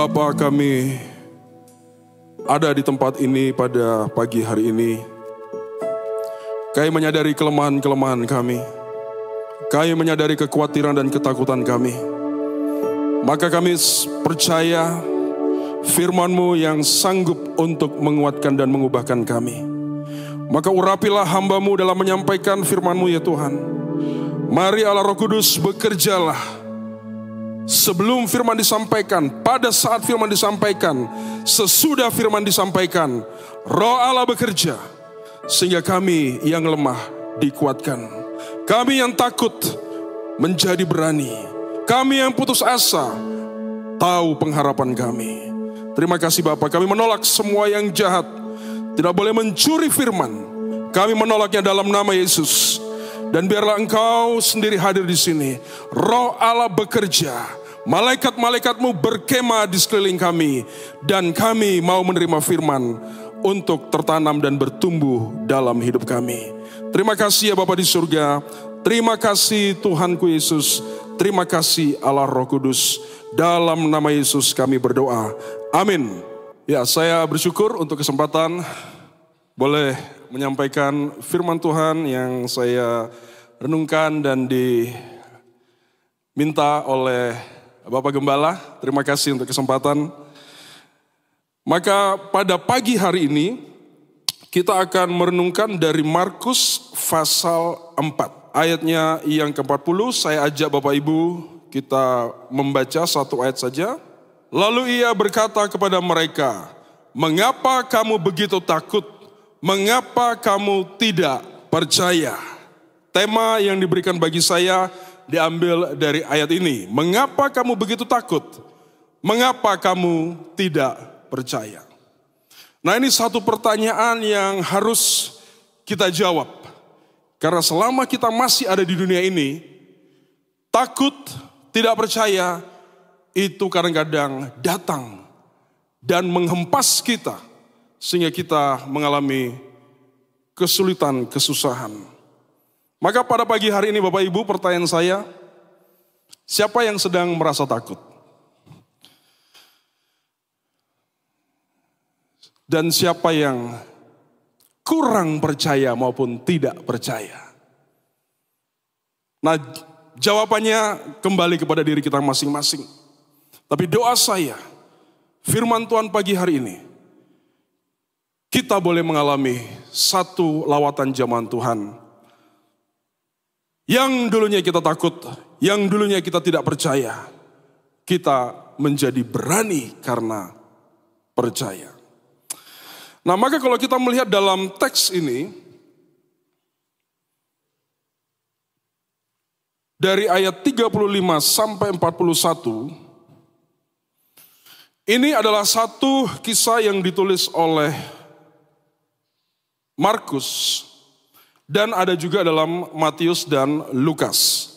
Bapa, kami ada di tempat ini pada pagi hari ini. Kami menyadari kelemahan-kelemahan kami. Kami menyadari kekhawatiran dan ketakutan kami. Maka kami percaya firman-Mu yang sanggup untuk menguatkan dan mengubahkan kami. Maka urapilah hamba-Mu dalam menyampaikan firman-Mu ya Tuhan. Mari Allah Roh Kudus bekerjalah. Sebelum firman disampaikan, pada saat firman disampaikan, sesudah firman disampaikan, Roh Allah bekerja. Sehingga kami yang lemah dikuatkan. Kami yang takut menjadi berani. Kami yang putus asa tahu pengharapan kami. Terima kasih Bapa, kami menolak semua yang jahat. Tidak boleh mencuri firman. Kami menolaknya dalam nama Yesus. Dan biarlah Engkau sendiri hadir di sini. Roh Allah bekerja. Malaikat-malaikatmu berkemah di sekeliling kami. Dan kami mau menerima firman untuk tertanam dan bertumbuh dalam hidup kami. Terima kasih ya Bapa di surga. Terima kasih Tuhanku Yesus. Terima kasih Allah Roh Kudus. Dalam nama Yesus kami berdoa. Amin. Ya, saya bersyukur untuk kesempatan boleh menyampaikan firman Tuhan yang saya renungkan dan diminta oleh Bapak Gembala. Terima kasih untuk kesempatan. Maka pada pagi hari ini kita akan merenungkan dari Markus pasal 4. Ayatnya yang ke-40, saya ajak Bapak Ibu kita membaca satu ayat saja. Lalu ia berkata kepada mereka, "Mengapa kamu begitu takut? Mengapa kamu tidak percaya?" Tema yang diberikan bagi saya diambil dari ayat ini. Mengapa kamu begitu takut? Mengapa kamu tidak percaya? Nah, ini satu pertanyaan yang harus kita jawab. Karena selama kita masih ada di dunia ini, takut, tidak percaya, itu kadang-kadang datang dan menghempas kita. Sehingga kita mengalami kesulitan, kesusahan. Maka pada pagi hari ini Bapak Ibu, pertanyaan saya, siapa yang sedang merasa takut? Dan siapa yang kurang percaya maupun tidak percaya? Nah, jawabannya kembali kepada diri kita masing-masing. Tapi doa saya, firman Tuhan pagi hari ini, kita boleh mengalami satu lawatan zaman Tuhan. Yang dulunya kita takut, yang dulunya kita tidak percaya, kita menjadi berani karena percaya. Nah, maka kalau kita melihat dalam teks ini, dari ayat 35 sampai 41, ini adalah satu kisah yang ditulis oleh Markus, dan ada juga dalam Matius dan Lukas.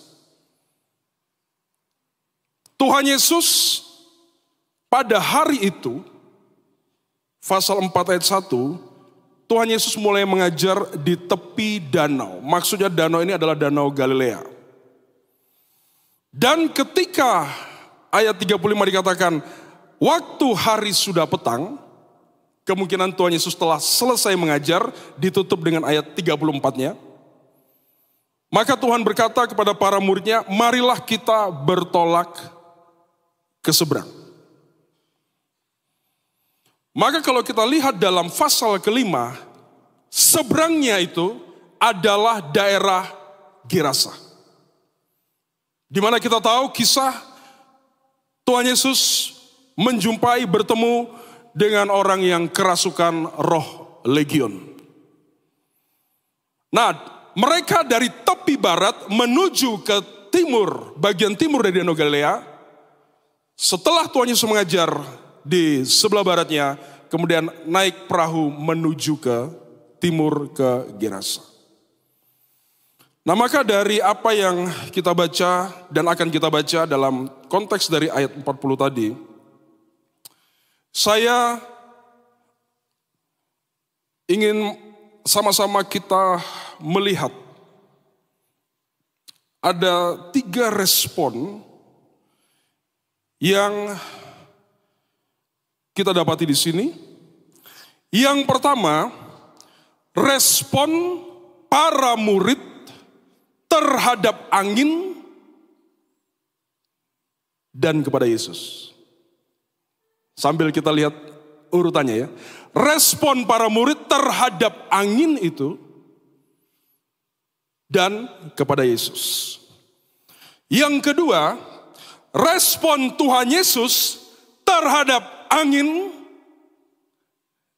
Tuhan Yesus pada hari itu, pasal 4 ayat 1, Tuhan Yesus mulai mengajar di tepi danau. Maksudnya danau ini adalah danau Galilea. Dan ketika ayat 35 dikatakan, waktu hari sudah petang, kemungkinan Tuhan Yesus telah selesai mengajar, ditutup dengan ayat 34-nya. Maka Tuhan berkata kepada para muridnya, marilah kita bertolak ke seberang. Maka kalau kita lihat dalam pasal kelima, seberangnya itu adalah daerah Gerasa. Di mana kita tahu kisah Tuhan Yesus menjumpai, bertemu dengan orang yang kerasukan roh legion. Nah, mereka dari tepi barat menuju ke timur, bagian timur dari Danau Galilea. Setelah Tuhan Yesus mengajar di sebelah baratnya, kemudian naik perahu menuju ke timur, ke Gerasa. Nah, maka dari apa yang kita baca dan akan kita baca dalam konteks dari ayat 40 tadi, saya ingin sama-sama kita melihat ada 3 respon yang kita dapati di sini. Yang pertama, respon para murid terhadap angin dan kepada Yesus. Sambil kita lihat urutannya ya. Respon para murid terhadap angin itu dan kepada Yesus. Yang kedua, respon Tuhan Yesus terhadap angin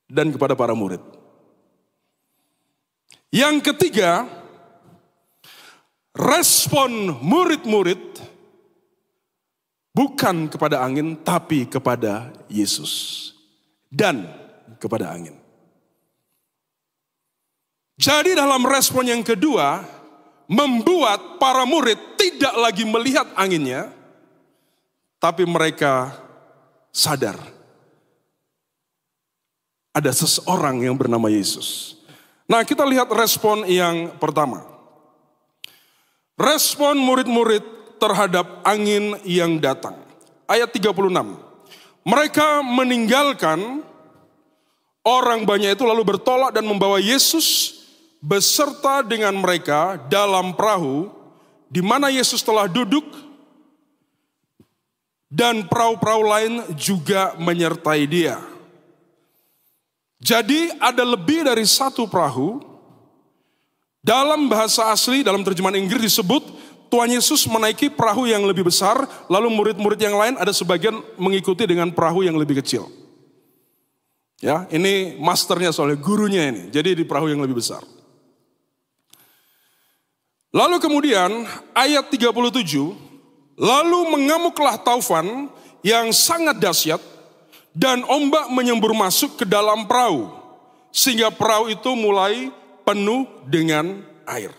dan kepada para murid. Yang ketiga, respon murid-murid bukan kepada angin tapi kepada Yesus dan kepada angin. Jadi dalam respon yang kedua, membuat para murid tidak lagi melihat anginnya, tapi mereka sadar ada seseorang yang bernama Yesus. Nah, kita lihat respon yang pertama. Respon murid-murid terhadap angin yang datang. Ayat 36. Mereka meninggalkan orang banyak itu lalu bertolak dan membawa Yesus beserta dengan mereka dalam perahu di mana Yesus telah duduk, dan perahu-perahu lain juga menyertai dia. Jadi ada lebih dari satu perahu. Dalam bahasa asli, dalam terjemahan Inggris disebut Tuhan Yesus menaiki perahu yang lebih besar, lalu murid-murid yang lain ada sebagian mengikuti dengan perahu yang lebih kecil. Ya, ini masternya soalnya gurunya ini. Jadi di perahu yang lebih besar. Lalu kemudian ayat 37, lalu mengamuklah taufan yang sangat dahsyat dan ombak menyembur masuk ke dalam perahu sehingga perahu itu mulai penuh dengan air.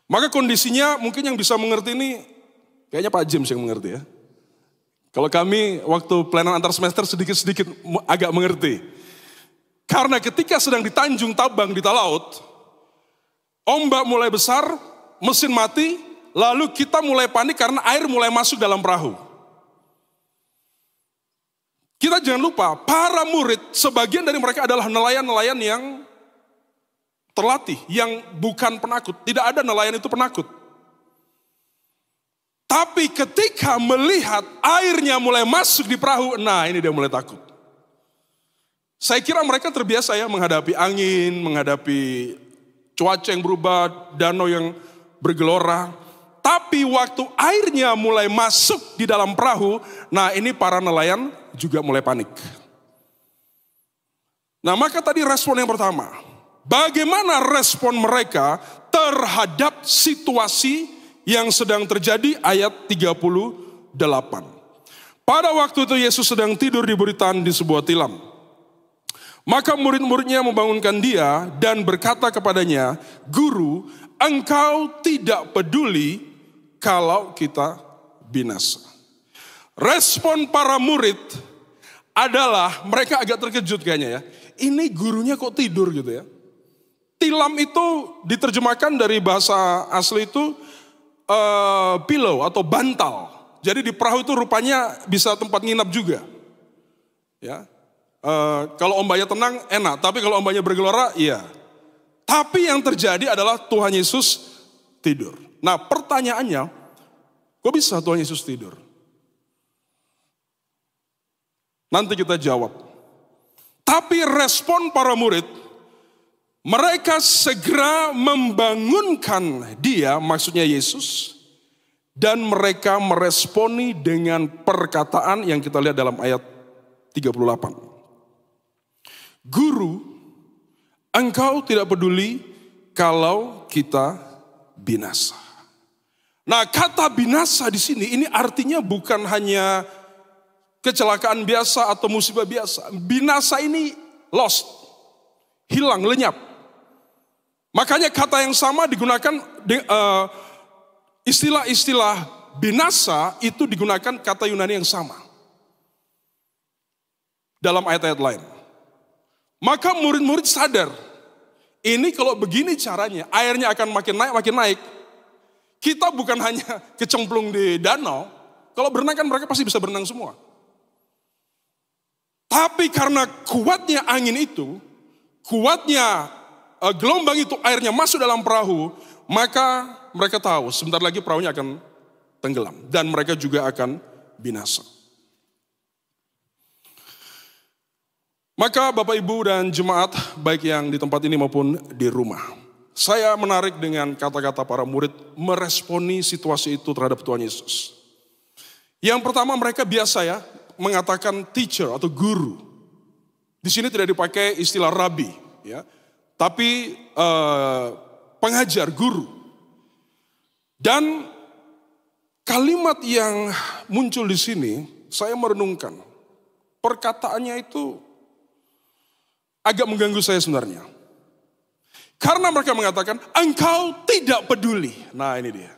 Maka kondisinya mungkin yang bisa mengerti ini kayaknya Pak James yang mengerti ya. Kalau kami waktu pelayanan antar semester sedikit-sedikit agak mengerti. Karena ketika sedang di Tanjung Tabang di Talaut, ombak mulai besar, mesin mati, lalu kita mulai panik karena air mulai masuk dalam perahu. Kita jangan lupa, para murid, sebagian dari mereka adalah nelayan-nelayan yang terlatih, yang bukan penakut. Tidak ada nelayan itu penakut. Tapi ketika melihat airnya mulai masuk di perahu, nah ini dia mulai takut. Saya kira mereka terbiasa ya menghadapi angin, menghadapi cuaca yang berubah, danau yang bergelora. Tapi waktu airnya mulai masuk di dalam perahu, nah ini para nelayan juga mulai panik. Nah maka tadi respon yang pertama, bagaimana respon mereka terhadap situasi yang sedang terjadi, ayat 38. Pada waktu itu Yesus sedang tidur di buritan di sebuah tilam. Maka murid-muridnya membangunkan dia dan berkata kepadanya, Guru, engkau tidak peduli kalau kita binasa. Respon para murid adalah mereka agak terkejut kayaknya ya. Ini gurunya kok tidur gitu ya. Tilam itu diterjemahkan dari bahasa asli itu pillow atau bantal. Jadi di perahu itu rupanya bisa tempat nginap juga. Ya. Kalau ombaknya tenang enak, tapi kalau ombaknya bergelora iya. Tapi yang terjadi adalah Tuhan Yesus tidur. Nah pertanyaannya, kok bisa Tuhan Yesus tidur? Nanti kita jawab. Tapi respon para murid, mereka segera membangunkan dia, maksudnya Yesus, dan mereka meresponi dengan perkataan yang kita lihat dalam ayat 38. Guru, engkau tidak peduli kalau kita binasa. Nah, kata binasa di sini ini artinya bukan hanya kecelakaan biasa atau musibah biasa. Binasa ini lost, hilang, lenyap. Makanya kata yang sama digunakan, istilah-istilah binasa itu digunakan kata Yunani yang sama dalam ayat-ayat lain. Maka murid-murid sadar, ini kalau begini caranya, airnya akan makin naik. Kita bukan hanya kecemplung di danau, kalau berenang kan mereka pasti bisa berenang semua. Tapi karena kuatnya angin itu, kuatnya gelombang itu, airnya masuk dalam perahu, maka mereka tahu sebentar lagi perahunya akan tenggelam. Dan mereka juga akan binasa. Maka Bapak Ibu dan jemaat, baik yang di tempat ini maupun di rumah, saya menarik dengan kata-kata para murid meresponi situasi itu terhadap Tuhan Yesus. Yang pertama, mereka biasa ya mengatakan teacher atau guru. Di sini tidak dipakai istilah rabi, ya, tapi pengajar, guru. Dan kalimat yang muncul di sini, saya merenungkan perkataannya itu agak mengganggu saya sebenarnya. Karena mereka mengatakan, engkau tidak peduli. Nah, ini dia.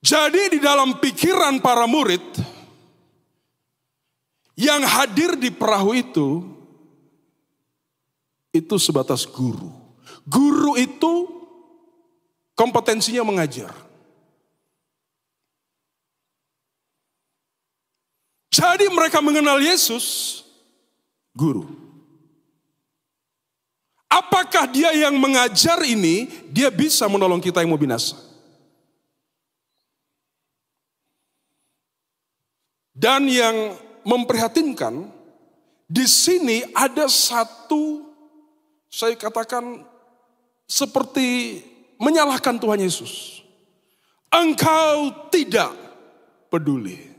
Jadi di dalam pikiran para murid, yang hadir di perahu itu sebatas guru. Guru itu kompetensinya mengajar. Jadi mereka mengenal Yesus, guru. Apakah dia yang mengajar ini, dia bisa menolong kita yang mau binasa? Dan yang memprihatinkan, di sini ada satu, saya katakan seperti menyalahkan Tuhan Yesus. Engkau tidak peduli.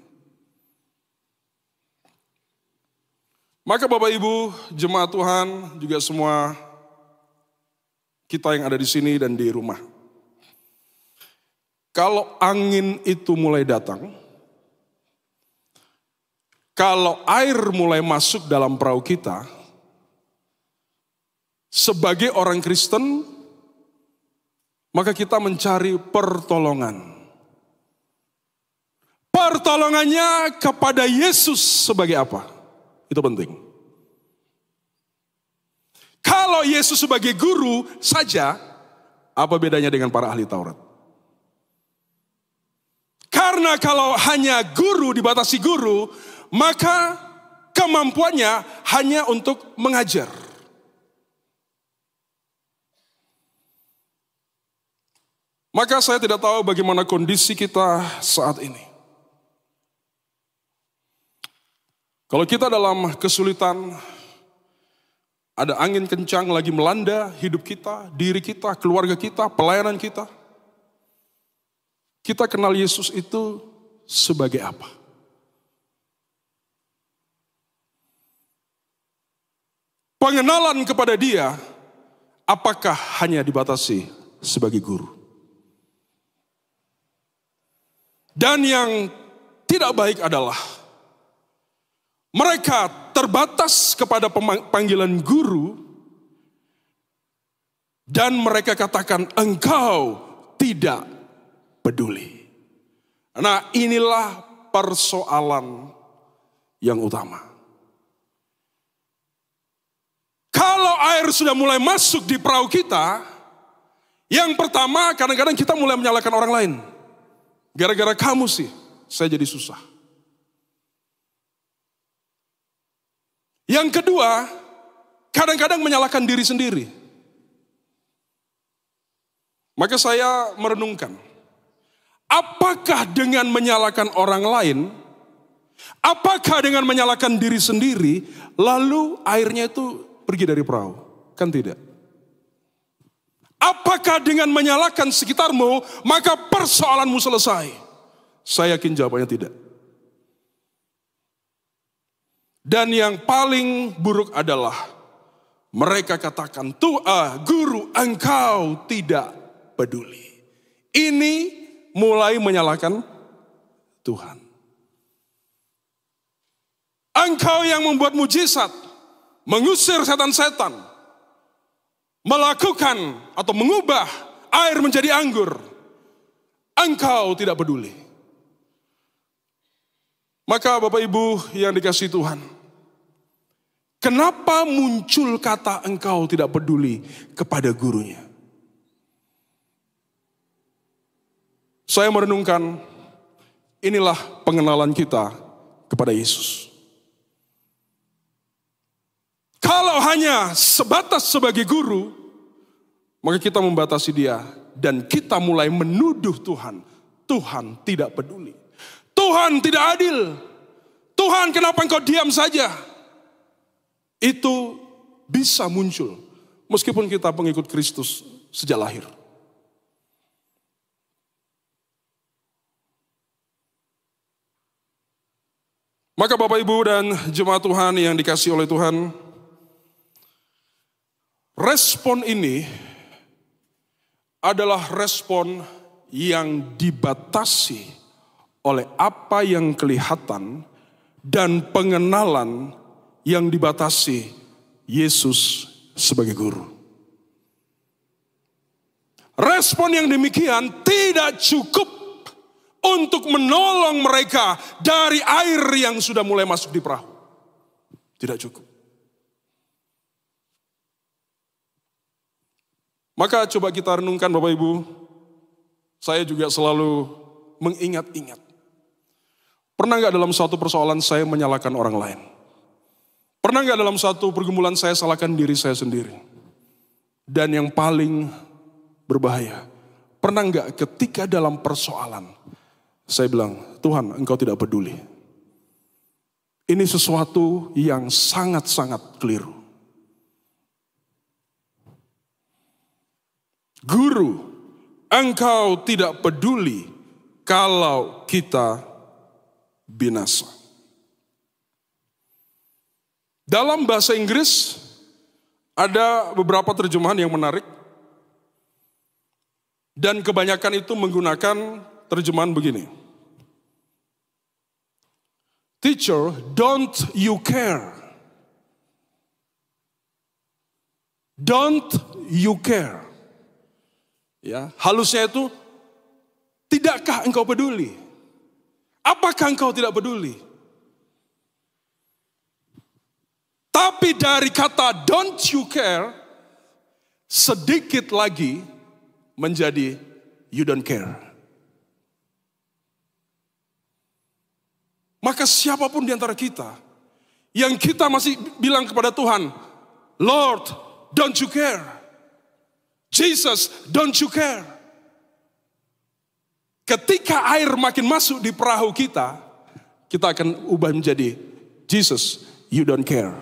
Maka Bapak Ibu, jemaat Tuhan, juga semua kita yang ada di sini dan di rumah. Kalau angin itu mulai datang, kalau air mulai masuk dalam perahu kita, sebagai orang Kristen, maka kita mencari pertolongan. Pertolongannya kepada Yesus sebagai apa? Itu penting. Kalau Yesus sebagai guru saja, apa bedanya dengan para ahli Taurat? Karena kalau hanya guru dibatasi guru, maka kemampuannya hanya untuk mengajar. Maka saya tidak tahu bagaimana kondisi kita saat ini. Kalau kita dalam kesulitan, ada angin kencang lagi melanda hidup kita, diri kita, keluarga kita, pelayanan kita. Kita kenal Yesus itu sebagai apa? Pengenalan kepada Dia, apakah hanya dibatasi sebagai guru? Dan yang tidak baik adalah mereka terbatas kepada panggilan guru dan mereka katakan engkau tidak peduli. Nah, inilah persoalan yang utama. Kalau air sudah mulai masuk di perahu kita, yang pertama kadang-kadang kita mulai menyalahkan orang lain. Gara-gara kamu sih, saya jadi susah. Yang kedua, kadang-kadang menyalahkan diri sendiri. Maka saya merenungkan, apakah dengan menyalahkan orang lain, apakah dengan menyalahkan diri sendiri, lalu airnya itu pergi dari perahu? Kan tidak. Apakah dengan menyalahkan sekitarmu, maka persoalanmu selesai? Saya yakin jawabannya tidak. Dan yang paling buruk adalah mereka katakan, guru engkau tidak peduli. Ini mulai menyalahkan Tuhan. Engkau yang membuat mujizat, mengusir setan-setan, melakukan atau mengubah air menjadi anggur. Engkau tidak peduli. Maka Bapak Ibu yang dikasihi Tuhan, kenapa muncul kata engkau tidak peduli kepada gurunya? Saya merenungkan, Inilah pengenalan kita kepada Yesus. Kalau hanya sebatas sebagai guru, maka kita membatasi dia dan kita mulai menuduh Tuhan. Tuhan tidak peduli. Tuhan tidak adil. Tuhan, kenapa engkau diam saja? Itu bisa muncul meskipun kita pengikut Kristus sejak lahir. Maka Bapak Ibu dan jemaat Tuhan yang dikasihi oleh Tuhan, respon ini adalah respon yang dibatasi oleh apa yang kelihatan dan pengenalan yang dibatasi Yesus sebagai guru. Respon yang demikian tidak cukup untuk menolong mereka dari air yang sudah mulai masuk di perahu. Tidak cukup. Maka coba kita renungkan Bapak Ibu. Saya juga selalu mengingat-ingat. Pernah nggak dalam suatu persoalan saya menyalahkan orang lain? Pernah nggak dalam suatu pergumulan saya salahkan diri saya sendiri? Dan yang paling berbahaya, pernah nggak ketika dalam persoalan saya bilang, Tuhan, engkau tidak peduli. Ini sesuatu yang sangat-sangat keliru. Guru, engkau tidak peduli kalau kita binasa. Dalam bahasa Inggris ada beberapa terjemahan yang menarik. Dan kebanyakan itu menggunakan terjemahan begini. Teacher, don't you care? Don't you care? Ya, halusnya itu, tidakkah engkau peduli? Apakah engkau tidak peduli? Tapi dari kata don't you care, sedikit lagi menjadi you don't care. Maka siapapun di antara kita yang kita masih bilang kepada Tuhan, Lord, don't you care? Jesus, don't you care? Ketika air makin masuk di perahu kita akan ubah menjadi Jesus, you don't care.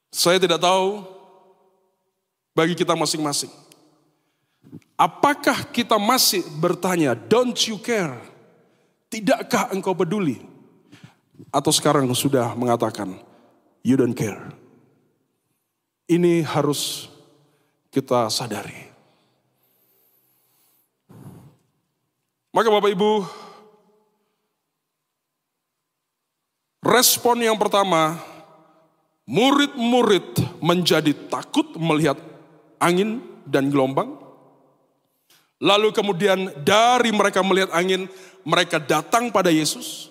Saya tidak tahu bagi kita masing-masing. Apakah kita masih bertanya, don't you care? Tidakkah engkau peduli? Atau sekarang sudah mengatakan, you don't care. Ini harus kita sadari. Maka Bapak Ibu, respon yang pertama, murid-murid menjadi takut melihat angin dan gelombang. Lalu kemudian dari mereka melihat angin, mereka datang pada Yesus.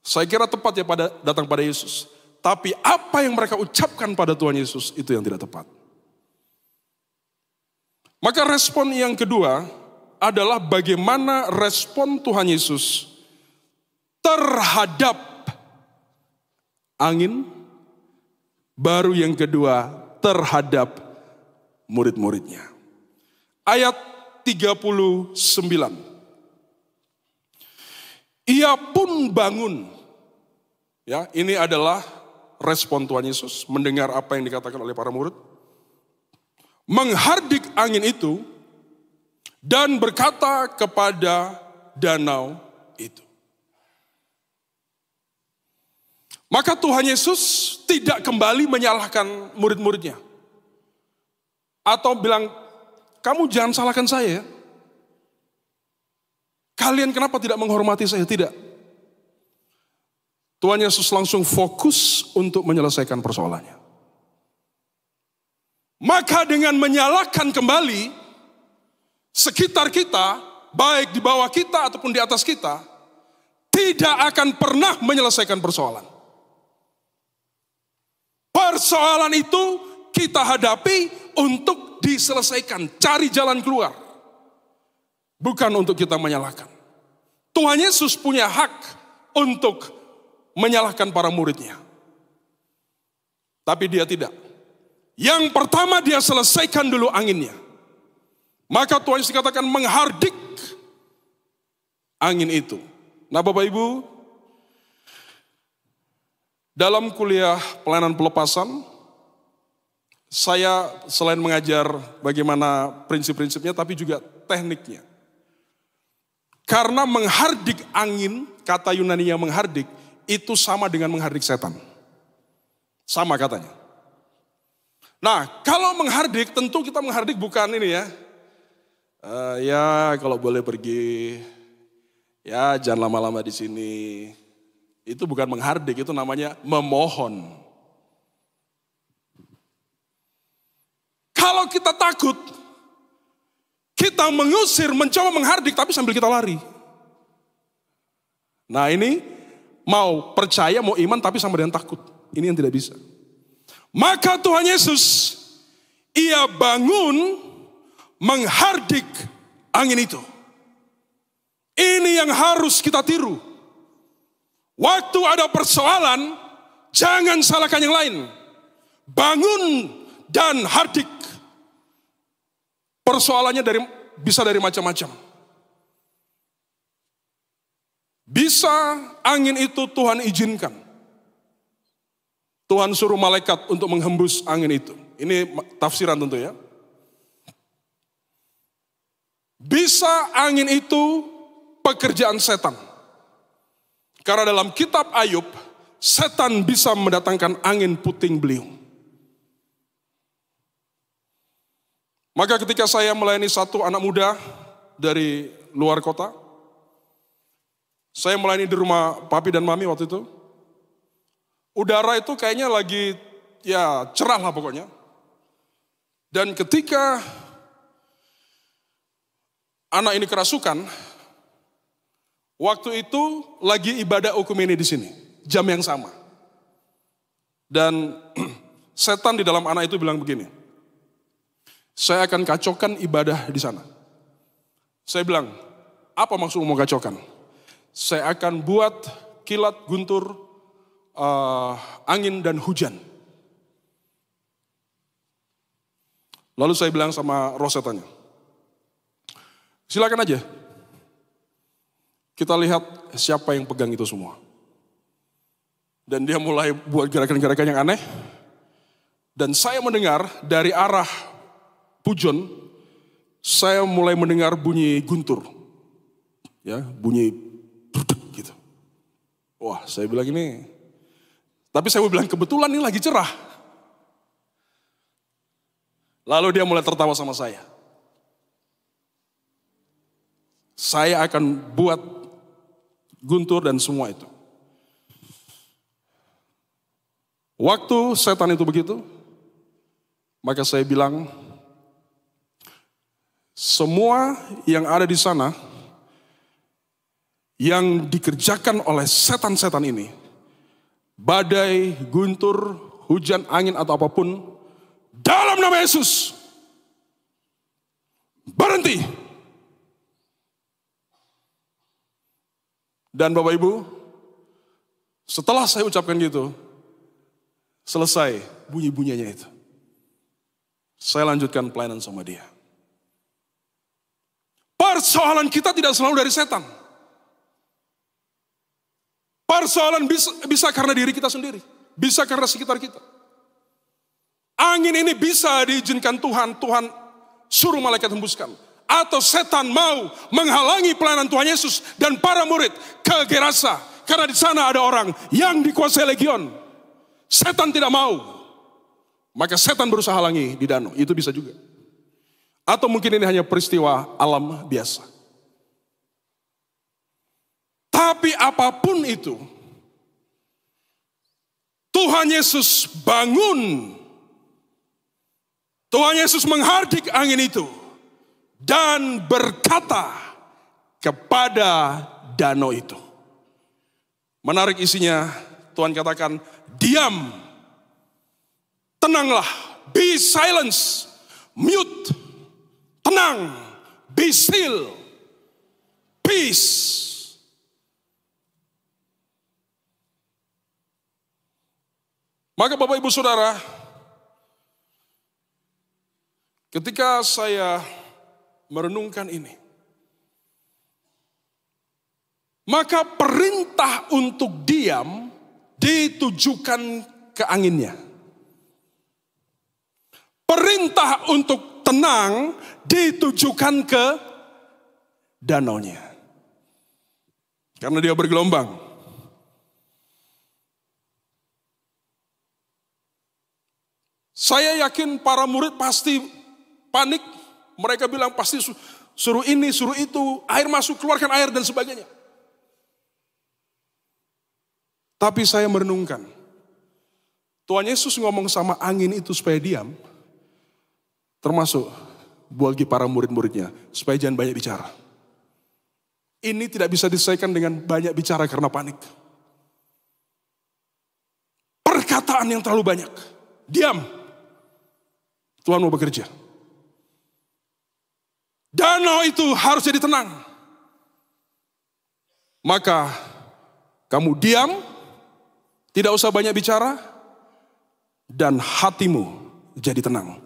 Saya kira tepat ya datang pada Yesus. Tapi apa yang mereka ucapkan pada Tuhan Yesus itu yang tidak tepat. Maka respon yang kedua adalah bagaimana respon Tuhan Yesus terhadap angin. Baru yang kedua terhadap murid-muridnya. Ayat 39. Ia pun bangun. Ya, ini adalah respon Tuhan Yesus mendengar apa yang dikatakan oleh para murid. Menghardik angin itu dan berkata kepada danau itu. Maka Tuhan Yesus tidak kembali menyalahkan murid-muridnya. Atau bilang, kamu jangan salahkan saya. Kalian kenapa tidak menghormati saya? Tidak. Tuhan Yesus langsung fokus untuk menyelesaikan persoalannya. Maka dengan menyalahkan kembali sekitar kita, baik di bawah kita ataupun di atas kita, tidak akan pernah menyelesaikan persoalan. Persoalan itu kita hadapi untuk diselesaikan, cari jalan keluar. bukan untuk kita menyalahkan. Tuhan Yesus punya hak untuk menyalahkan para muridnya. Tapi dia tidak. Yang pertama dia selesaikan dulu anginnya. Maka Tuhan Yesus katakan menghardik angin itu. Nah Bapak Ibu, dalam kuliah pelayanan pelepasan, saya selain mengajar bagaimana prinsip-prinsipnya, tapi juga tekniknya. Karena menghardik angin, kata Yunani-nya menghardik, itu sama dengan menghardik setan. Sama katanya. Nah, kalau menghardik, tentu kita menghardik bukan ini ya. Ya kalau boleh pergi, ya jangan lama-lama di sini. Itu bukan menghardik, itu namanya memohon. Kalau kita takut, kita mengusir, mencoba menghardik, tapi sambil kita lari. Nah ini mau percaya, mau iman, tapi sama dengan takut. Ini yang tidak bisa. Maka Tuhan Yesus, ia bangun menghardik angin itu. Ini yang harus kita tiru. Waktu ada persoalan, jangan salahkan yang lain. Bangun dan hardik. Persoalannya bisa dari macam-macam. Bisa angin itu Tuhan izinkan. Tuhan suruh malaikat untuk menghembus angin itu. Ini tafsiran tentu ya. Bisa angin itu pekerjaan setan. Karena dalam kitab Ayub, setan bisa mendatangkan angin puting beliung. Maka ketika saya melayani satu anak muda dari luar kota, saya melayani di rumah papi dan mami waktu itu. Udara itu kayaknya lagi ya cerah lah pokoknya. Dan ketika anak ini kerasukan, waktu itu lagi ibadah okumene di sini, jam yang sama. Dan setan di dalam anak itu bilang begini, saya akan kacaukan ibadah di sana. Saya bilang, apa maksudmu mau kacaukan? Saya akan buat kilat, guntur, angin dan hujan. Lalu saya bilang sama roh setannya, silakan aja. Kita lihat siapa yang pegang itu semua. Dan dia mulai buat gerakan-gerakan yang aneh. Dan saya mendengar dari arah pujon, saya mulai mendengar bunyi guntur. Ya, bunyi duduk gitu. Wah, saya bilang ini. Tapi saya bilang kebetulan ini lagi cerah. Lalu dia mulai tertawa sama saya. Saya akan buat guntur dan semua itu. Waktu setan itu begitu, maka saya bilang, semua yang ada di sana, yang dikerjakan oleh setan-setan ini, badai, guntur, hujan, angin atau apapun, dalam nama Yesus, berhenti. Dan Bapak Ibu, setelah saya ucapkan gitu, selesai bunyi-bunyinya itu. Saya lanjutkan pelayanan sama dia. Persoalan kita tidak selalu dari setan. Persoalan bisa karena diri kita sendiri. Bisa karena sekitar kita. Angin ini bisa diizinkan Tuhan. Tuhan suruh malaikat hembuskan. Atau setan mau menghalangi pelayanan Tuhan Yesus dan para murid ke Gerasa. Karena di sana ada orang yang dikuasai legion. Setan tidak mau. Maka setan berusaha halangi di danau. Itu bisa juga. Atau mungkin ini hanya peristiwa alam biasa. Tapi apapun itu, Tuhan Yesus bangun. Tuhan Yesus menghardik angin itu. Dan berkata kepada danau itu. Menarik isinya, Tuhan katakan, diam, tenanglah, be silence, mute, tenang, be still. peace. Maka Bapak Ibu Saudara, ketika saya merenungkan ini, maka perintah untuk diam ditujukan ke anginnya. Perintah untuk tenang ditujukan ke danaunya. Karena dia bergelombang. Saya yakin para murid pasti panik. Mereka bilang pasti suruh ini, suruh itu, air masuk, keluarkan air dan sebagainya. Tapi saya merenungkan, Tuhan Yesus ngomong sama angin itu supaya diam, termasuk bagi para murid-muridnya, supaya jangan banyak bicara. Ini tidak bisa diselesaikan dengan banyak bicara karena panik. Perkataan yang terlalu banyak. Diam. Tuhan mau bekerja. Danau itu harus jadi tenang. Maka kamu diam, tidak usah banyak bicara, dan hatimu jadi tenang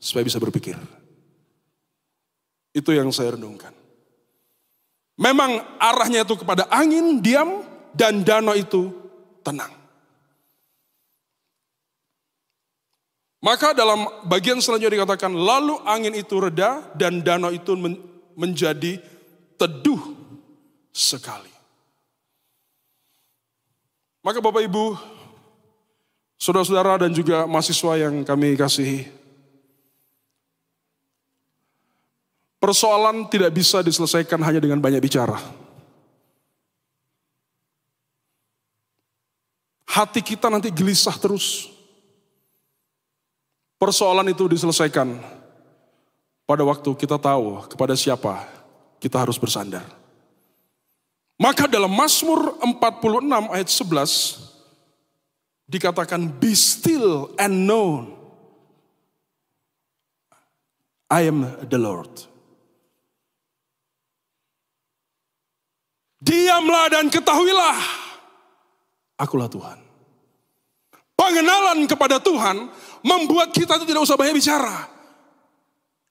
supaya bisa berpikir. Itu yang saya renungkan. Memang arahnya itu kepada angin, diam, dan danau itu tenang. Maka dalam bagian selanjutnya dikatakan, lalu angin itu reda dan danau itu menjadi teduh sekali. Maka Bapak Ibu, saudara-saudara dan juga mahasiswa yang kami kasihi, persoalan tidak bisa diselesaikan hanya dengan banyak bicara. Hati kita nanti gelisah terus. Persoalan itu diselesaikan pada waktu kita tahu kepada siapa kita harus bersandar. Maka dalam Mazmur 46 ayat 11 dikatakan, be still and know I am the Lord. Diamlah dan ketahuilah, akulah Tuhan. Pengenalan kepada Tuhan membuat kita itu tidak usah banyak bicara.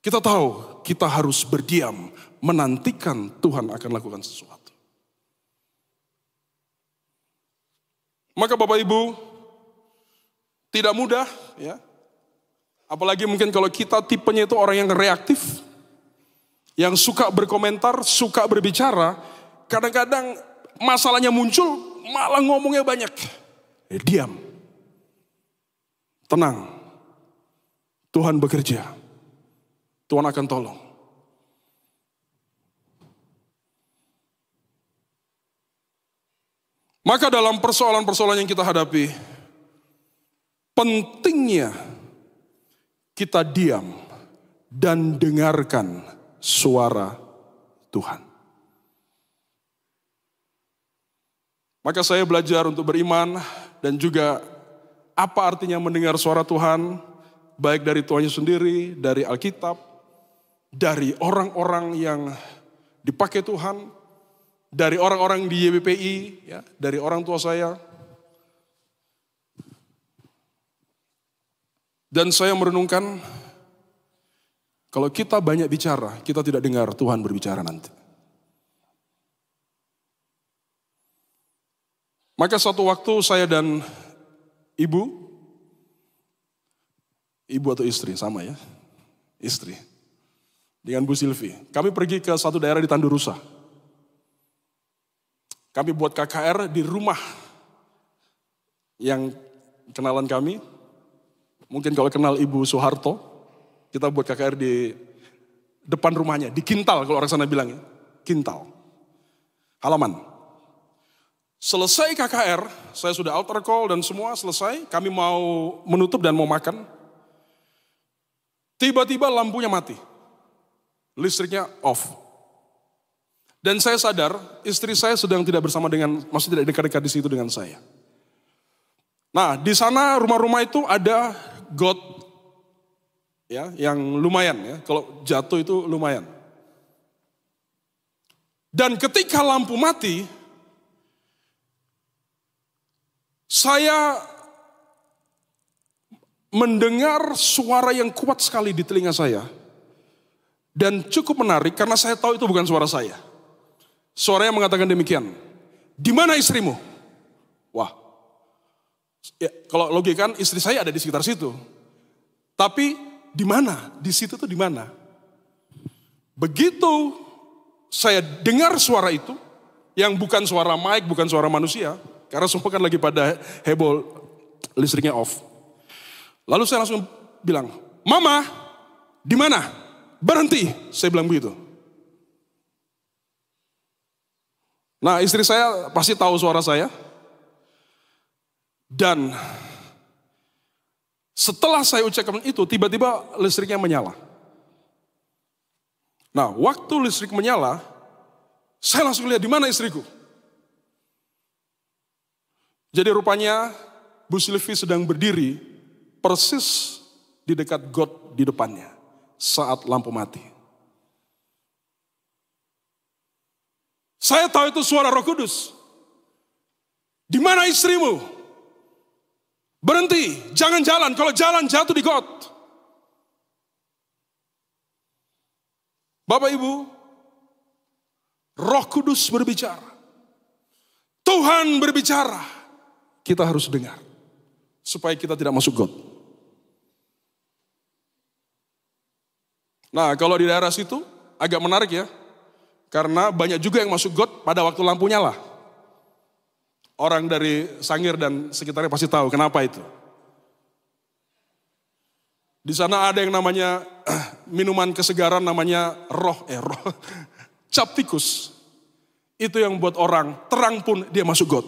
Kita tahu kita harus berdiam, menantikan Tuhan akan lakukan sesuatu. Maka Bapak Ibu, tidak mudah ya. Apalagi mungkin kalau kita tipenya itu orang yang reaktif, yang suka berkomentar, suka berbicara, kadang-kadang masalahnya muncul, malah ngomongnya banyak. Diam. Tenang. Tuhan bekerja. Tuhan akan tolong. Maka dalam persoalan-persoalan yang kita hadapi, pentingnya kita diam dan dengarkan suara Tuhan. Maka saya belajar untuk beriman dan juga apa artinya mendengar suara Tuhan, baik dari Tuhan sendiri, dari Alkitab, dari orang-orang yang dipakai Tuhan, dari orang-orang di YBPI, ya, dari orang tua saya. Dan saya merenungkan, kalau kita banyak bicara, kita tidak dengar Tuhan berbicara nanti. Maka suatu waktu saya dan ibu atau istri, sama ya, istri, dengan Bu Silvi. Kami pergi ke satu daerah di Tandurusa. Kami buat KKR di rumah yang kenalan kami. Mungkin kalau kenal Ibu Soeharto, kita buat KKR di depan rumahnya, di kintal kalau orang sana bilang, kintal, halaman. Selesai KKR, saya sudah altar call dan semua selesai, kami mau menutup dan mau makan. Tiba-tiba lampunya mati, listriknya off. Dan saya sadar, istri saya sedang tidak bersama dengan, maksudnya tidak dekat-dekat di situ dengan saya. Nah, di sana rumah-rumah itu ada got, ya, yang lumayan ya, kalau jatuh itu lumayan. Dan ketika lampu mati, saya mendengar suara yang kuat sekali di telinga saya. Dan cukup menarik karena saya tahu itu bukan suara saya. Suaranya mengatakan demikian. Di mana istrimu? Wah, ya, kalau logika kan istri saya ada di sekitar situ. Tapi di mana? Di situ tuh di mana? Begitu saya dengar suara itu, yang bukan suara mic, bukan suara manusia, karena semua kan lagi pada heboh, listriknya off. Lalu saya langsung bilang, Mama, di mana? Berhenti, saya bilang begitu. Nah, istri saya pasti tahu suara saya. Dan setelah saya ucapkan itu, tiba-tiba listriknya menyala. Nah, waktu listrik menyala, saya langsung lihat di mana istriku. Jadi rupanya Bu Sylvie sedang berdiri persis di dekat got di depannya saat lampu mati. Saya tahu itu suara Roh Kudus. Di mana istrimu? Berhenti, jangan jalan. Kalau jalan jatuh di got. Bapak Ibu, Roh Kudus berbicara. Tuhan berbicara. Kita harus dengar. Supaya kita tidak masuk got. Nah, kalau di daerah situ agak menarik ya. Karena banyak juga yang masuk got pada waktu lampu nyala. Orang dari Sangir dan sekitarnya pasti tahu kenapa itu. Di sana ada yang namanya minuman kesegaran namanya roh cap tikus. Itu yang buat orang terang pun dia masuk got.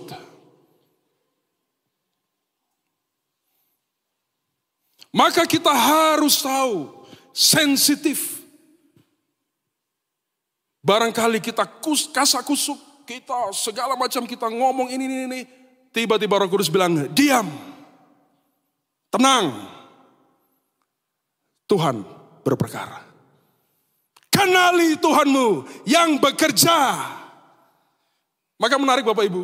Maka kita harus tahu, sensitif. Barangkali kita kasak kusuk, kita segala macam kita ngomong ini. Tiba-tiba Roh Kudus bilang, diam, tenang. Tuhan berperkara. Kenali Tuhanmu yang bekerja. Maka menarik Bapak Ibu.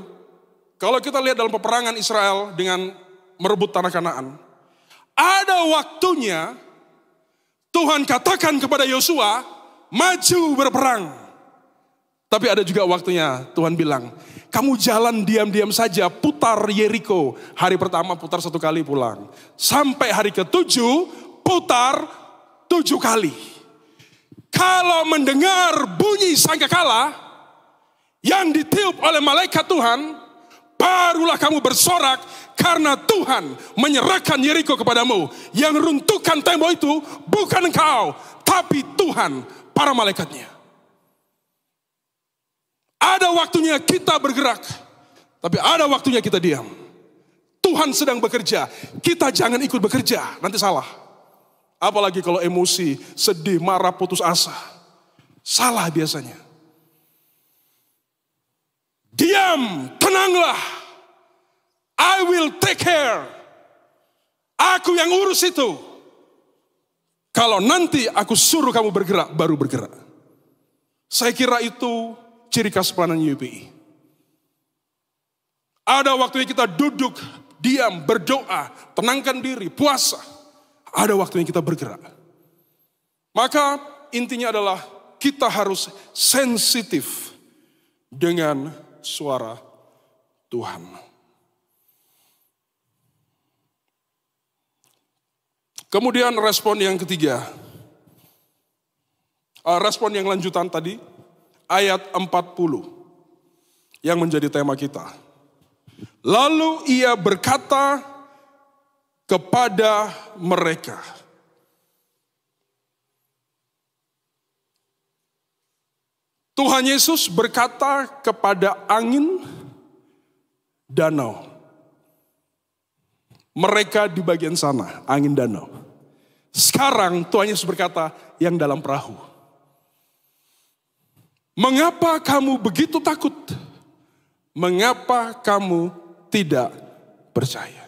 Kalau kita lihat dalam peperangan Israel dengan merebut tanah Kanaan. Ada waktunya Tuhan katakan kepada Yosua, maju berperang. Tapi ada juga waktunya Tuhan bilang, kamu jalan diam-diam saja, putar Yeriko. Hari pertama putar 1 kali pulang. Sampai hari ke-7, putar 7 kali. Kalau mendengar bunyi sangkakala yang ditiup oleh malaikat Tuhan, barulah kamu bersorak karena Tuhan menyerahkan Yeriko kepadamu. Yang runtuhkan tembok itu bukan engkau, tapi Tuhan, para malaikatnya. Ada waktunya kita bergerak, tapi ada waktunya kita diam. Tuhan sedang bekerja, kita jangan ikut bekerja, nanti salah. Apalagi kalau emosi, sedih, marah, putus asa. Salah biasanya. Diam, tenanglah. I will take care. Aku yang urus itu. Kalau nanti aku suruh kamu bergerak, baru bergerak. Saya kira itu ciri khas pelayanan UPI. Ada waktunya kita duduk, diam, berdoa, tenangkan diri, puasa. Ada waktunya kita bergerak. Maka intinya adalah kita harus sensitif dengan suara Tuhan. Kemudian respon yang ketiga. Respon yang lanjutan tadi. Ayat 40. Yang menjadi tema kita. Lalu ia berkata kepada mereka. Tuhan Yesus berkata kepada angin, danau. Mereka di bagian sana, angin danau. Sekarang Tuhan Yesus berkata yang dalam perahu. Mengapa kamu begitu takut? Mengapa kamu tidak percaya?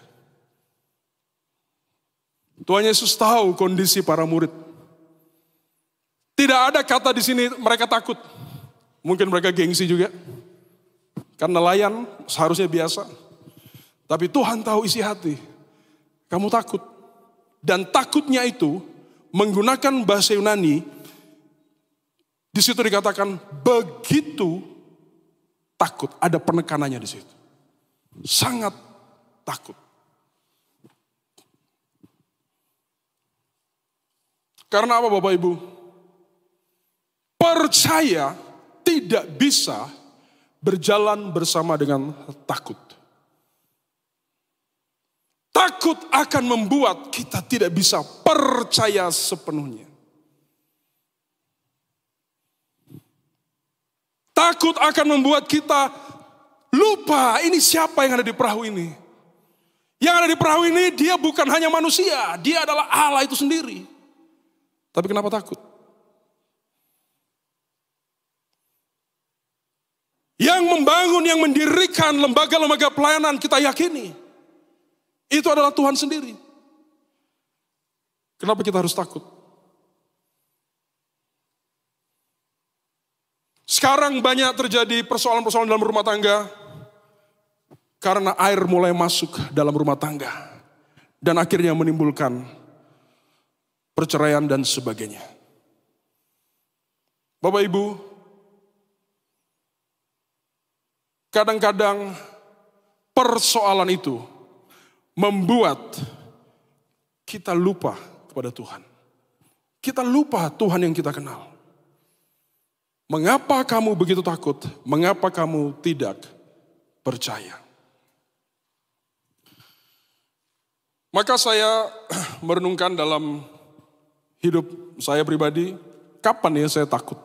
Tuhan Yesus tahu kondisi para murid. Tidak ada kata di sini mereka takut. Mungkin mereka gengsi juga. Karena nelayan seharusnya biasa. Tapi Tuhan tahu isi hati. Kamu takut. Dan takutnya itu menggunakan bahasa Yunani. Di situ dikatakan begitu takut. Ada penekanannya di situ. Sangat takut. Karena apa Bapak Ibu? Percaya tidak bisa berjalan bersama dengan takut. Takut akan membuat kita tidak bisa percaya sepenuhnya. Takut akan membuat kita lupa ini siapa yang ada di perahu ini. Yang ada di perahu ini dia bukan hanya manusia, dia adalah Allah itu sendiri. Tapi kenapa takut? Yang membangun, yang mendirikan lembaga-lembaga pelayanan kita yakini. Itu adalah Tuhan sendiri. Kenapa kita harus takut? Sekarang banyak terjadi persoalan-persoalan dalam rumah tangga. Karena air mulai masuk dalam rumah tangga. Dan akhirnya menimbulkan perceraian dan sebagainya. Bapak Ibu, kadang-kadang persoalan itu membuat kita lupa kepada Tuhan. Kita lupa Tuhan yang kita kenal. Mengapa kamu begitu takut? Mengapa kamu tidak percaya? Maka saya merenungkan dalam hidup saya pribadi, kapan ya saya takut?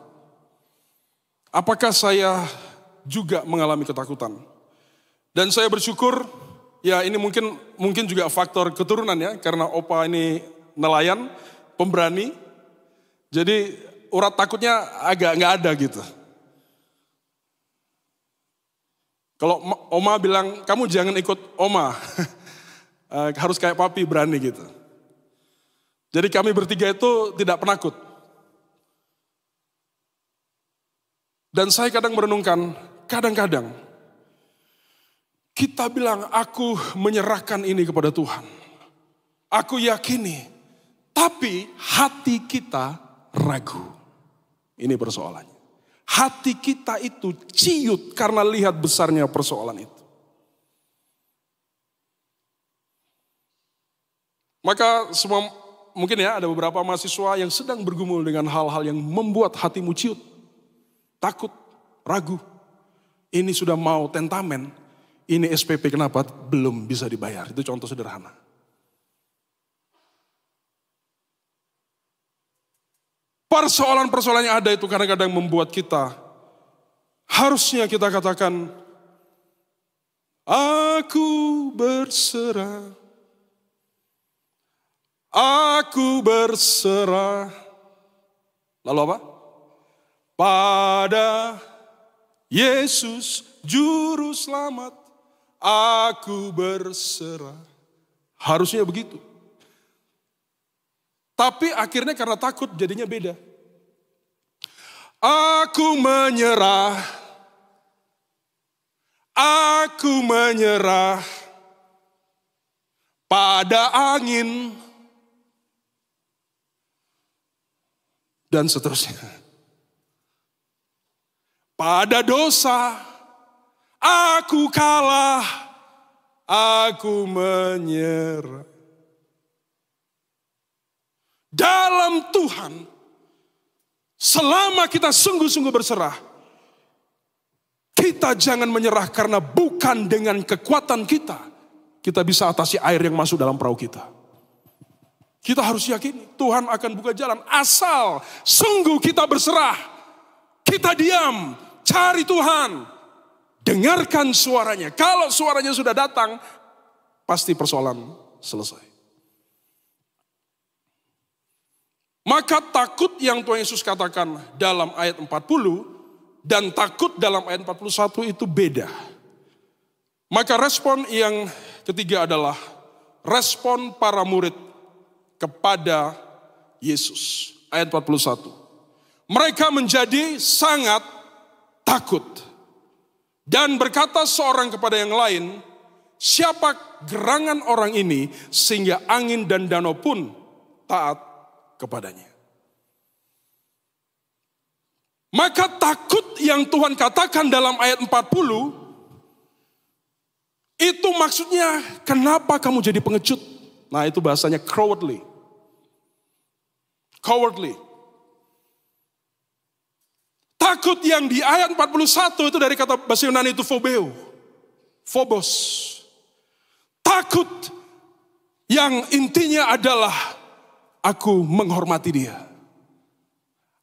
Apakah saya juga mengalami ketakutan? Dan saya bersyukur, ya ini mungkin juga faktor keturunan ya, karena opa ini nelayan, pemberani, jadi urat takutnya agak nggak ada gitu. Kalau oma bilang, kamu jangan ikut oma, harus kayak papi berani gitu. Jadi kami bertiga itu tidak penakut. Dan saya kadang merenungkan, kadang-kadang kita bilang, aku menyerahkan ini kepada Tuhan. Aku yakini, tapi hati kita ragu. Ini persoalannya. Hati kita itu ciut karena lihat besarnya persoalan itu. Maka semua mungkin ya ada beberapa mahasiswa yang sedang bergumul dengan hal-hal yang membuat hatimu ciut. Takut, ragu. Ini sudah mau tentamen. Ini SPP kenapa belum bisa dibayar. Itu contoh sederhana. Persoalan-persoalan yang ada itu kadang-kadang membuat kita, harusnya kita katakan, aku berserah. Aku berserah. Lalu apa? Pada Yesus Juru Selamat. Aku berserah. Harusnya begitu. Tapi akhirnya karena takut jadinya beda. Aku menyerah. Aku menyerah pada angin. Dan seterusnya. Pada dosa, aku kalah, aku menyerah. Dalam Tuhan, selama kita sungguh-sungguh berserah, kita jangan menyerah karena bukan dengan kekuatan kita bisa atasi air yang masuk dalam perahu kita. Kita harus yakin Tuhan akan buka jalan asal sungguh kita berserah. Kita diam, cari Tuhan, dengarkan suaranya. Kalau suaranya sudah datang, pasti persoalan selesai. Maka takut yang Tuhan Yesus katakan dalam ayat 40 dan takut dalam ayat 41 itu beda. Maka respon yang ketiga adalah respon para murid kepada Yesus. Ayat 41. Mereka menjadi sangat takut. Dan berkata seorang kepada yang lain, siapa gerangan orang ini sehingga angin dan danau pun taat kepadanya. Maka takut yang Tuhan katakan dalam ayat 40, itu maksudnya kenapa kamu jadi pengecut? Nah itu bahasanya cowardly. Cowardly. Takut yang di ayat 41 itu dari kata bahasa Yunani itu phobeo. Phobos. Takut yang intinya adalah aku menghormati dia.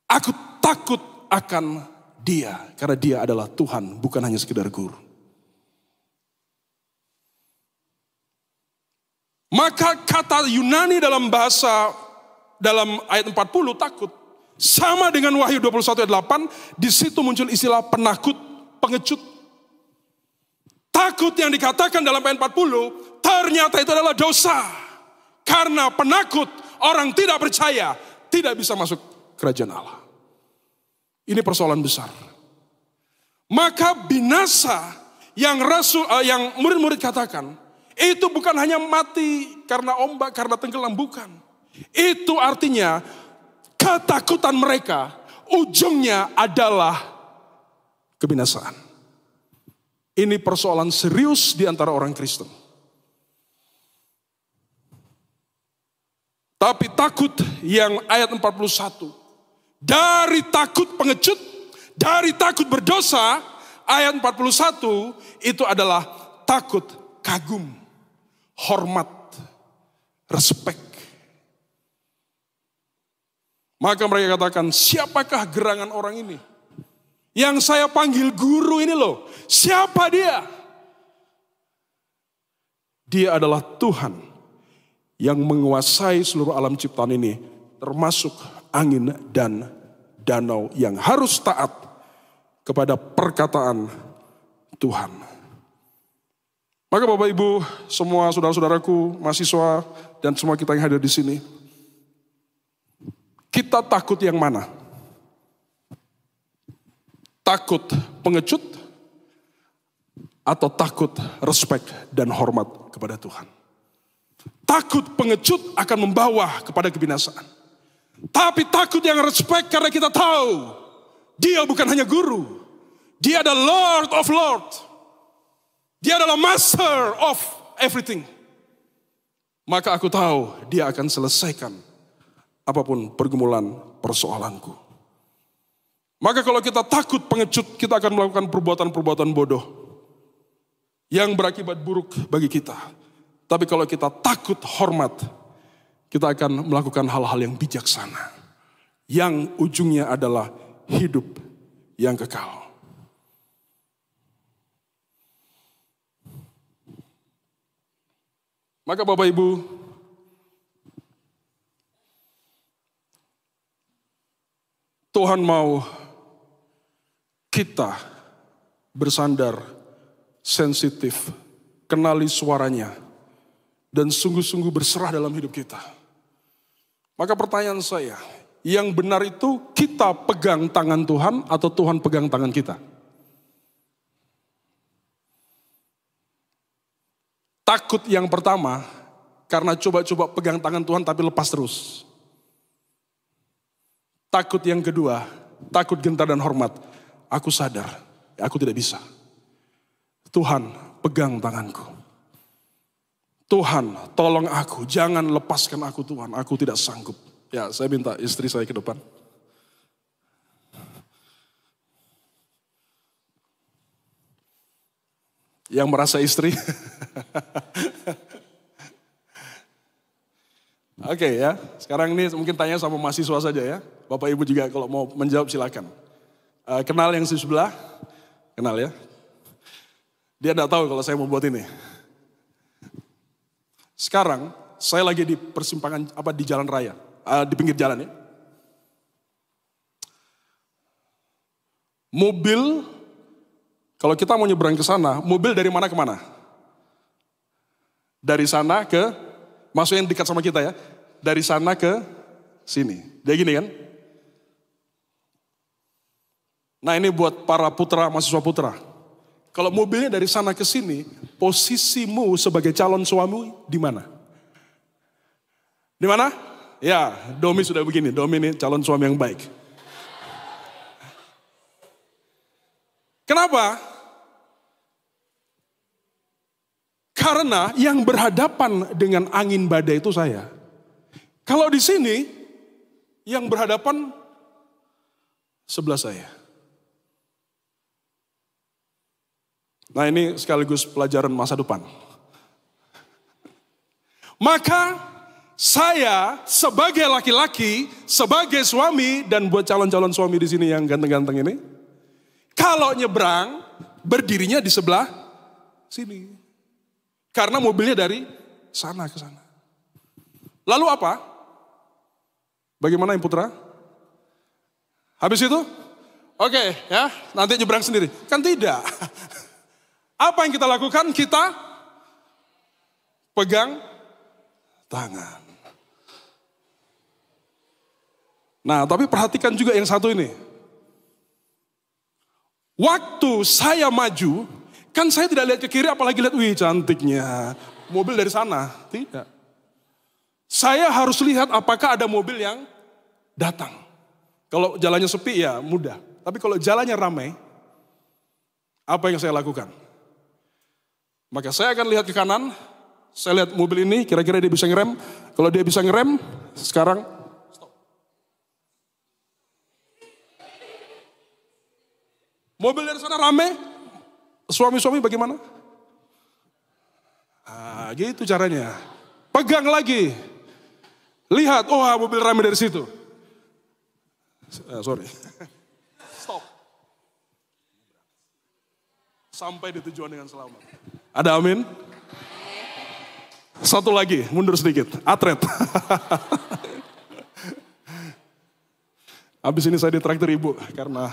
Aku takut akan dia. Karena dia adalah Tuhan, bukan hanya sekedar guru. Maka kata Yunani dalam ayat 40 takut. Sama dengan Wahyu 21 ayat 8, di situ muncul istilah penakut, pengecut. Takut yang dikatakan dalam ayat 40, ternyata itu adalah dosa. Karena penakut, orang tidak percaya, tidak bisa masuk kerajaan Allah. Ini persoalan besar. Maka binasa yang murid-murid katakan, itu bukan hanya mati karena ombak, karena tenggelam, bukan. Itu artinya ketakutan mereka ujungnya adalah kebinasaan. Ini persoalan serius di antara orang Kristen. Tapi takut yang ayat 41, dari takut pengecut, dari takut berdosa, ayat 41 itu adalah takut kagum, hormat, respek. Maka mereka katakan, siapakah gerangan orang ini? Yang saya panggil guru ini loh, siapa dia? Dia adalah Tuhan yang menguasai seluruh alam ciptaan ini, termasuk angin dan danau yang harus taat kepada perkataan Tuhan. Maka Bapak Ibu, semua saudara-saudaraku, mahasiswa, dan semua kita yang hadir di sini, kita takut yang mana? Takut pengecut atau takut respek dan hormat kepada Tuhan? Takut pengecut akan membawa kepada kebinasaan. Tapi takut yang respek karena kita tahu dia bukan hanya guru. Dia adalah Lord of Lords. Dia adalah Master of everything. Maka aku tahu dia akan selesaikan apapun pergumulan persoalanku. Maka kalau kita takut pengecut, kita akan melakukan perbuatan-perbuatan bodoh yang berakibat buruk bagi kita. Tapi kalau kita takut hormat, kita akan melakukan hal-hal yang bijaksana, yang ujungnya adalah hidup yang kekal. Maka Bapak Ibu, Tuhan mau kita bersandar, sensitif, kenali suaranya, dan sungguh-sungguh berserah dalam hidup kita. Maka pertanyaan saya, yang benar itu kita pegang tangan Tuhan atau Tuhan pegang tangan kita? Takut yang pertama, karena coba-coba pegang tangan Tuhan tapi lepas terus. Takut yang kedua, takut gentar dan hormat. Aku sadar, aku tidak bisa. Tuhan, pegang tanganku. Tuhan, tolong aku, jangan lepaskan aku Tuhan, aku tidak sanggup. Ya, saya minta istri saya ke depan. Yang merasa istri. Oke ya, sekarang ini mungkin tanya sama mahasiswa saja ya. Bapak Ibu juga kalau mau menjawab silakan. Kenal yang di sebelah? Kenal ya. Dia enggak tahu kalau saya mau buat ini. Sekarang saya lagi di persimpangan di jalan raya, di pinggir jalan ya. Mobil, kalau kita mau nyebrang ke sana, mobil dari mana ke mana? Dari sana ke, maksudnya yang dekat sama kita ya. Dari sana ke sini. Dia gini kan? Nah ini buat para putra, mahasiswa putra. Kalau mobilnya dari sana ke sini, posisimu sebagai calon suami di mana? Di mana? Ya, Domi sudah begini. Domi ini calon suami yang baik. Kenapa? Karena yang berhadapan dengan angin badai itu saya. Kalau di sini, yang berhadapan sebelah saya. Nah ini sekaligus pelajaran masa depan. Maka saya sebagai laki-laki, sebagai suami, dan buat calon-calon suami di sini yang ganteng-ganteng ini, kalau nyebrang, berdirinya di sebelah sini. Karena mobilnya dari sana ke sana. Lalu apa? Bagaimana yang putra? Habis itu? Oke, ya, nanti nyebrang sendiri. Kan tidak. Apa yang kita lakukan? Kita pegang tangan. Nah, tapi perhatikan juga yang satu ini. Waktu saya maju, kan saya tidak lihat ke kiri apalagi lihat, wih cantiknya. Mobil dari sana. Tidak. Saya harus lihat apakah ada mobil yang datang. Kalau jalannya sepi ya mudah. Tapi kalau jalannya ramai, apa yang saya lakukan? Maka saya akan lihat ke kanan, saya lihat mobil ini kira-kira dia bisa ngerem. Kalau dia bisa ngerem, sekarang stop. Mobil dari sana rame, suami-suami bagaimana? Ah, gitu caranya. Pegang lagi. Lihat, oh mobil rame dari situ. Sorry. Stop. Sampai di tujuan dengan selamat. Ada amin? Satu lagi, mundur sedikit. Atret. Habis ini saya ditraktir ibu karena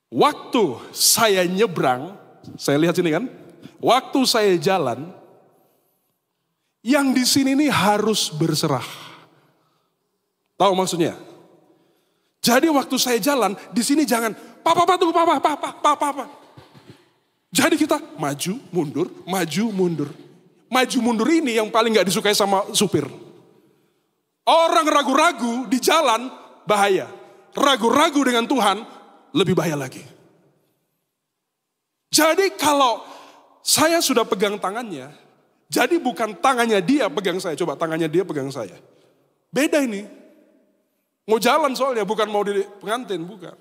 waktu saya nyebrang, saya lihat sini kan, waktu saya jalan, yang di sini nih harus berserah. Tahu maksudnya? Jadi waktu saya jalan, di sini jangan, papa tunggu papa. Jadi kita maju, mundur, maju, mundur. Maju, mundur ini yang paling gak disukai sama supir. Orang ragu-ragu di jalan, bahaya. Ragu-ragu dengan Tuhan, lebih bahaya lagi. Jadi kalau saya sudah pegang tangannya, jadi bukan tangannya dia pegang saya, coba tangannya dia pegang saya. Beda ini. Mau jalan soalnya, bukan mau di pengantin, bukan.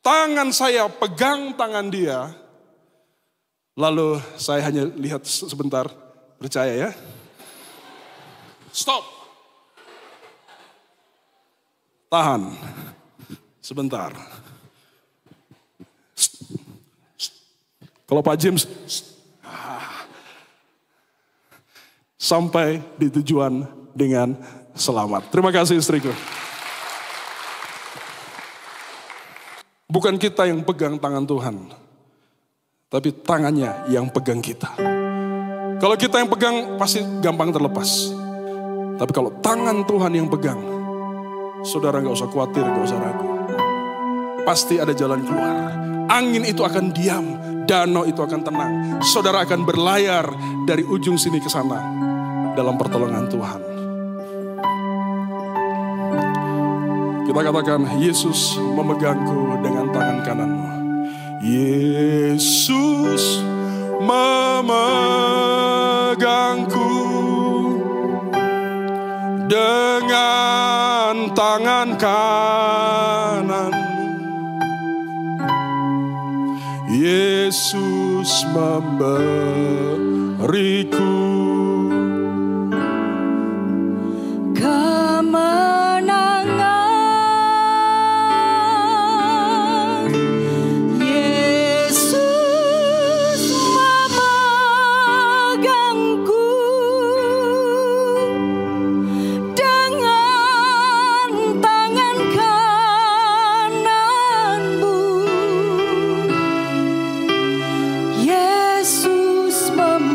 Tangan saya pegang tangan dia, lalu saya hanya lihat sebentar, percaya ya. Stop. Tahan. Sebentar. Kalau Pak James, sampai di tujuan dengan selamat. Terima kasih istriku. Bukan kita yang pegang tangan Tuhan, tapi tangannya yang pegang kita. Kalau kita yang pegang pasti gampang terlepas. Tapi kalau tangan Tuhan yang pegang, saudara gak usah khawatir, gak usah ragu. Pasti ada jalan keluar. Angin itu akan diam, danau itu akan tenang. Saudara akan berlayar dari ujung sini ke sana dalam pertolongan Tuhan. Kita katakan, Yesus memegangku dengan tangan kananmu. Yesus memegangku dengan tangan kanan. Yesus memberiku kemenangan. Yesus memegangku dengan tangan kananmu. Yesus memberiku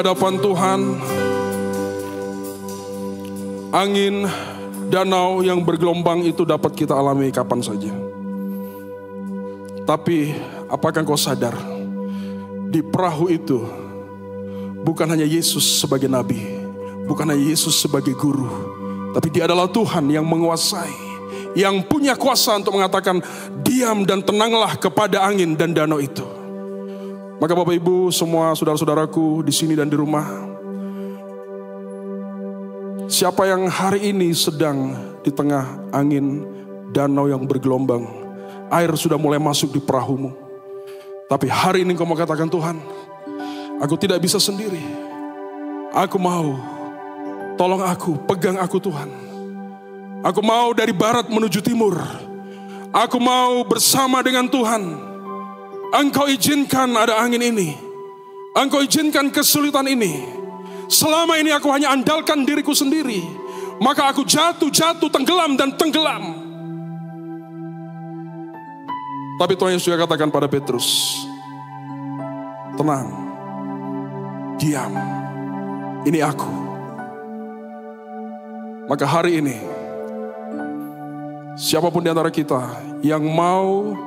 hadapan Tuhan, angin, danau yang bergelombang itu dapat kita alami kapan saja. Tapi apakah kau sadar, di perahu itu bukan hanya Yesus sebagai nabi, bukan hanya Yesus sebagai guru, tapi dia adalah Tuhan yang menguasai, yang punya kuasa untuk mengatakan diam dan tenanglah kepada angin dan danau itu. Maka Bapak Ibu semua saudara-saudaraku di sini dan di rumah, siapa yang hari ini sedang di tengah angin danau yang bergelombang, air sudah mulai masuk di perahumu, tapi hari ini kau mau katakan, Tuhan, aku tidak bisa sendiri. Aku mau, tolong aku, pegang aku Tuhan. Aku mau dari barat menuju timur. Aku mau bersama dengan Tuhan. Engkau izinkan ada angin ini. Engkau izinkan kesulitan ini. Selama ini aku hanya andalkan diriku sendiri. Maka aku jatuh, tenggelam dan tenggelam. Tapi Tuhan Yesus juga katakan pada Petrus, tenang, diam, ini aku. Maka hari ini, siapapun di antara kita yang mau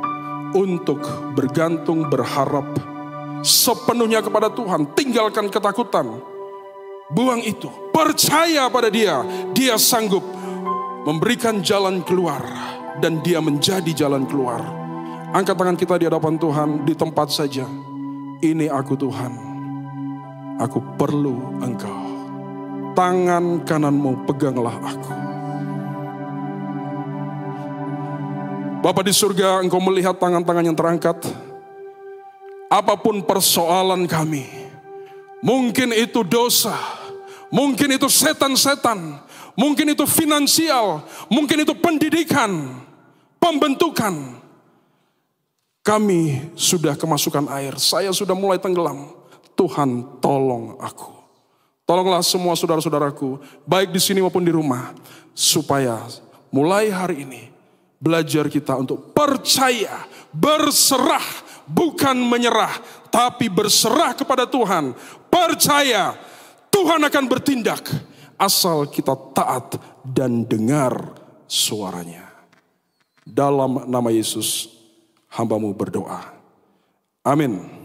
untuk bergantung, berharap sepenuhnya kepada Tuhan, tinggalkan ketakutan, buang itu, percaya pada Dia. Dia sanggup memberikan jalan keluar dan Dia menjadi jalan keluar. Angkat tangan kita di hadapan Tuhan di tempat saja. Ini aku Tuhan, aku perlu Engkau. Tangan kananmu peganglah aku. Bapa di surga, Engkau melihat tangan-tangan yang terangkat. Apapun persoalan kami, mungkin itu dosa, mungkin itu setan-setan, mungkin itu finansial, mungkin itu pendidikan, pembentukan. Kami sudah kemasukan air, saya sudah mulai tenggelam. Tuhan, tolong aku. Tolonglah semua saudara-saudaraku, baik di sini maupun di rumah, supaya mulai hari ini belajar kita untuk percaya, berserah, bukan menyerah, tapi berserah kepada Tuhan. Percaya Tuhan akan bertindak asal kita taat dan dengar suaranya. Dalam nama Yesus, hamba-Mu berdoa. Amin.